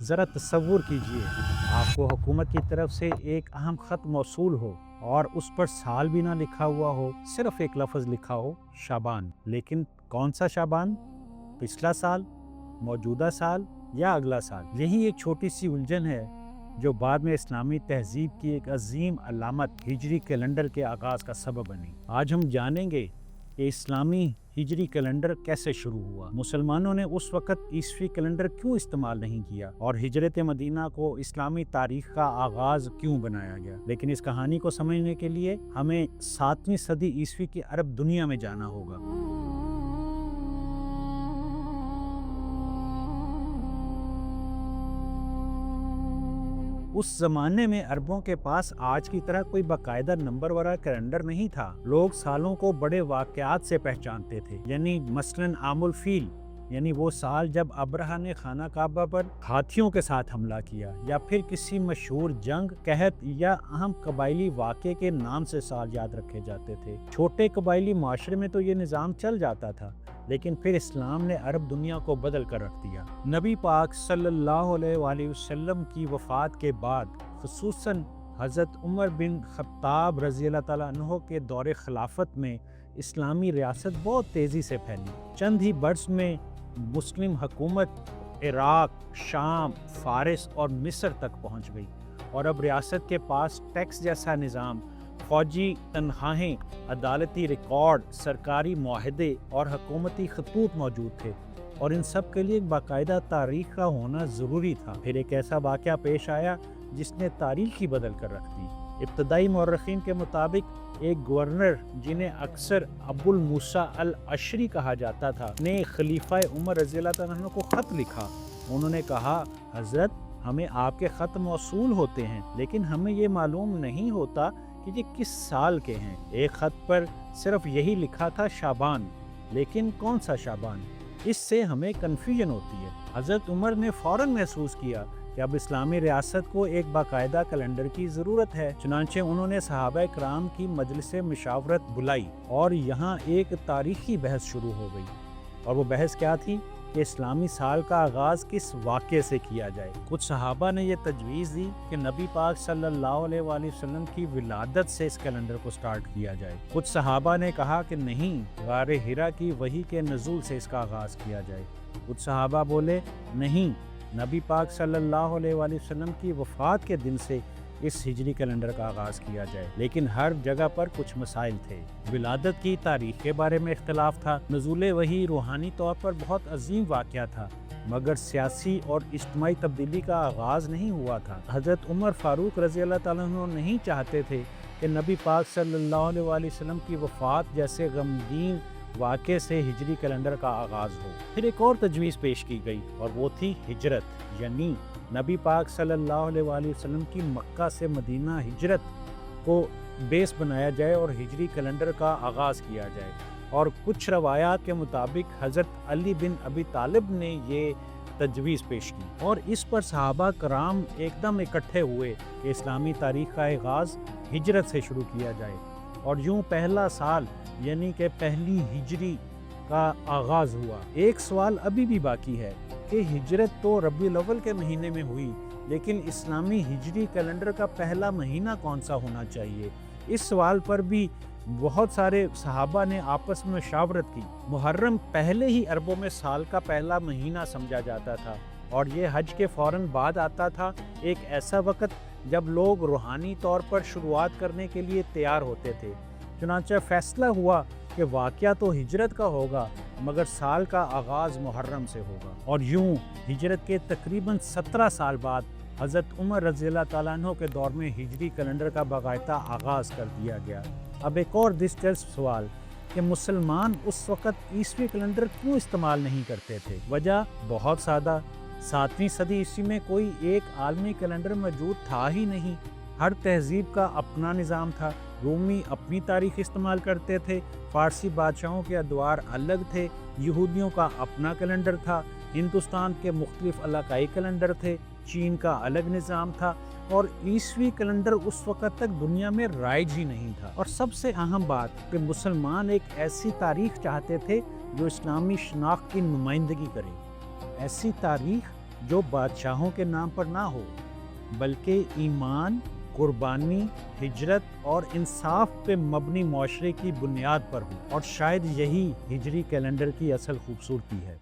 ज़रा तसव्वुर कीजिए, आपको हुकूमत की तरफ से एक अहम ख़त मौसूल हो और उस पर साल भी ना लिखा हुआ हो, सिर्फ एक लफ्ज़ लिखा हो शाबान। लेकिन कौन सा शाबान? पिछला साल, मौजूदा साल या अगला साल? यही एक छोटी सी उलझन है जो बाद में इस्लामी तहजीब की एक अजीम अलामत हिजरी कैलेंडर के आगाज़ का सबब बनी। आज हम जानेंगे कि इस्लामी हिजरी कैलेंडर कैसे शुरू हुआ, मुसलमानों ने उस वक़्त ईसवी कैलेंडर क्यों इस्तेमाल नहीं किया और हिजरत मदीना को इस्लामी तारीख़ का आगाज़ क्यों बनाया गया। लेकिन इस कहानी को समझने के लिए हमें 7वीं सदी ईसवी की अरब दुनिया में जाना होगा। उस जमाने में अरबों के पास आज की तरह कोई बाकायदा नंबर वाला कैलेंडर नहीं था। लोग सालों को बड़े वाक़यात से पहचानते थे, यानी मसलन आमुल फील, यानी वो साल जब अब्रहा ने खाना काबा पर हाथियों के साथ हमला किया, या फिर किसी मशहूर जंग, कहत या अहम कबायली वाक़े के नाम से साल याद रखे जाते थे। छोटे कबायली माशरे में तो ये निज़ाम चल जाता था, लेकिन फिर इस्लाम ने अरब दुनिया को बदल कर रख दिया। नबी पाक सल्लल्लाहु अलैहि वसल्लम की वफ़ात के बाद ख़ुसूसन हज़रत उमर बिन ख़त्ताब रज़ियल्लाहु ताला अन्हो के दौरे खिलाफत में इस्लामी रियासत बहुत तेज़ी से फैली। चंद ही बरस में मुस्लिम हुकूमत इराक़, शाम, फ़ारिस और मिस्र तक पहुँच गई और अब रियासत के पास टैक्स जैसा निज़ाम, फ़ौजी तनख़्वाहें, अदालती रिकॉर्ड, सरकारी मुआहदे और हुकूमती खतूत मौजूद थे और इन सब के लिए एक बाकायदा तारीख़ का होना ज़रूरी था। फिर एक ऐसा वाक़या पेश आया जिसने तारीख़ ही बदल कर रख दी। इब्तदाई मौर्रख़ीन के मुताबिक एक गवर्नर, जिन्हें अक्सर अबुल मूसा अल अशरी कहा जाता था, ने खलीफा उमर रज़ियल्लाहु ताला अन्हु को ख़त लिखा। उन्होंने कहा, हज़रत, हमें आपके ख़त मौसूल होते हैं, लेकिन हमें ये मालूम नहीं होता कि ये किस साल के हैं। एक ख़त पर सिर्फ यही लिखा था शाबान, लेकिन कौन सा शाबान? इससे हमें कन्फ्यूजन होती है। हज़रत उमर ने फ़ौरन महसूस किया कि अब इस्लामी रियासत को एक बाकायदा कैलेंडर की ज़रूरत है। चुनांचे उन्होंने सहाबा कराम की मजलिस मशावरत बुलाई और यहाँ एक तारीख़ी बहस शुरू हो गई। और वो बहस क्या थी कि इस्लामी साल का आगाज़ किस वाक़े से किया जाए। कुछ सहाबा ने यह तजवीज़ दी कि नबी पाक सल्लल्लाहु अलैहि वसल्लम की विलादत से इस कैलेंडर को स्टार्ट किया जाए। कुछ सहाबा ने कहा कि नहीं, गारे हिरा की वही के नज़ूल से इसका आगाज़ किया जाए। कुछ सहाबा बोले नहीं, नबी पाक सल्लल्लाहु अलैहि वसल्लम की वफ़ात के दिन से इस हिजरी कैलेंडर का आगाज़ किया जाए। लेकिन हर जगह पर कुछ मसाइल थे। विलादत की तारीख़ के बारे में इख्तलाफ था। नज़ूल वही रूहानी तौर पर बहुत अजीम वाक़या था, मगर सियासी और इज्तिमाई तब्दीली का आगाज़ नहीं हुआ था। हज़रत उमर फ़ारूक रज़ियल्लाहु ताला अन्हु नहीं चाहते थे कि नबी पाक सल्लल्लाहु अलैहि वसल्लम की वफ़ात जैसे गमगीन वाक़े से हिजरी कैलेंडर का आगाज़ हो। फिर एक और तजवीज़ पेश की गई और वो थी हिजरत, यानी नबी पाक सल्लल्लाहु अलैहि वसल्लम की मक्का से मदीना हिजरत को बेस बनाया जाए और हिजरी कैलेंडर का आगाज़ किया जाए। और कुछ रवायात के मुताबिक हज़रत अली बिन अबी तालिब ने ये तजवीज़ पेश की और इस पर सहाबा कराम एकदम इकट्ठे हुए कि इस्लामी तारीख़ का आगाज़ हिजरत से शुरू किया जाए। और यूँ पहला साल यानी कि पहली हिजरी का आगाज़ हुआ। एक सवाल अभी भी बाकी है कि हिजरत तो रबीउल अव्वल के महीने में हुई, लेकिन इस्लामी हिजरी कैलेंडर का पहला महीना कौन सा होना चाहिए? इस सवाल पर भी बहुत सारे सहाबा ने आपस में मशावरत की। मुहर्रम पहले ही अरबों में साल का पहला महीना समझा जाता था और ये हज के फ़ौरन बाद आता था, एक ऐसा वक़्त जब लोग रूहानी तौर पर शुरुआत करने के लिए तैयार होते थे। चुनांचे फ़ैसला हुआ कि वाक़या तो हिजरत का होगा, मगर साल का आगाज़ मुहर्रम से होगा। और यूँ हिजरत के तकरीबन 17 साल बाद हज़रत उमर रज़ियल्लाहु ताला अन्हु के दौर में हिजरी कैलेंडर का बाकायदा आगाज़ कर दिया गया। अब एक और दिलचस्प सवाल कि मुसलमान उस वक़्त ईसवी कैलेंडर क्यों इस्तेमाल नहीं करते थे? वजह बहुत सादा, 7वीं सदी ईस्वी में कोई एक आलमी कैलेंडर मौजूद था ही नहीं। हर तहजीब का अपना निज़ाम था। रूमी अपनी तारीख़ इस्तेमाल करते थे, फ़ारसी बादशाहों के अदवार अलग थे, यहूदियों का अपना कैलेंडर था, हिंदुस्तान के मुख्तलिफ इलाकाई कैलेंडर थे, चीन का अलग निज़ाम था और ईसवी कैलेंडर उस वक़्त तक दुनिया में राइज ही नहीं था। और सबसे अहम बात कि मुसलमान एक ऐसी तारीख़ चाहते थे जो इस्लामी शनाख्त की नुमाइंदगी करे, ऐसी तारीख़ جو بادشاہوں کے نام پر نہ ہو بلکہ ایمان، قربانی، ہجرت اور انصاف پہ مبنی معاشرے کی بنیاد پر ہو، اور شاید یہی ہجری کیلنڈر کی اصل خوبصورتی ہے۔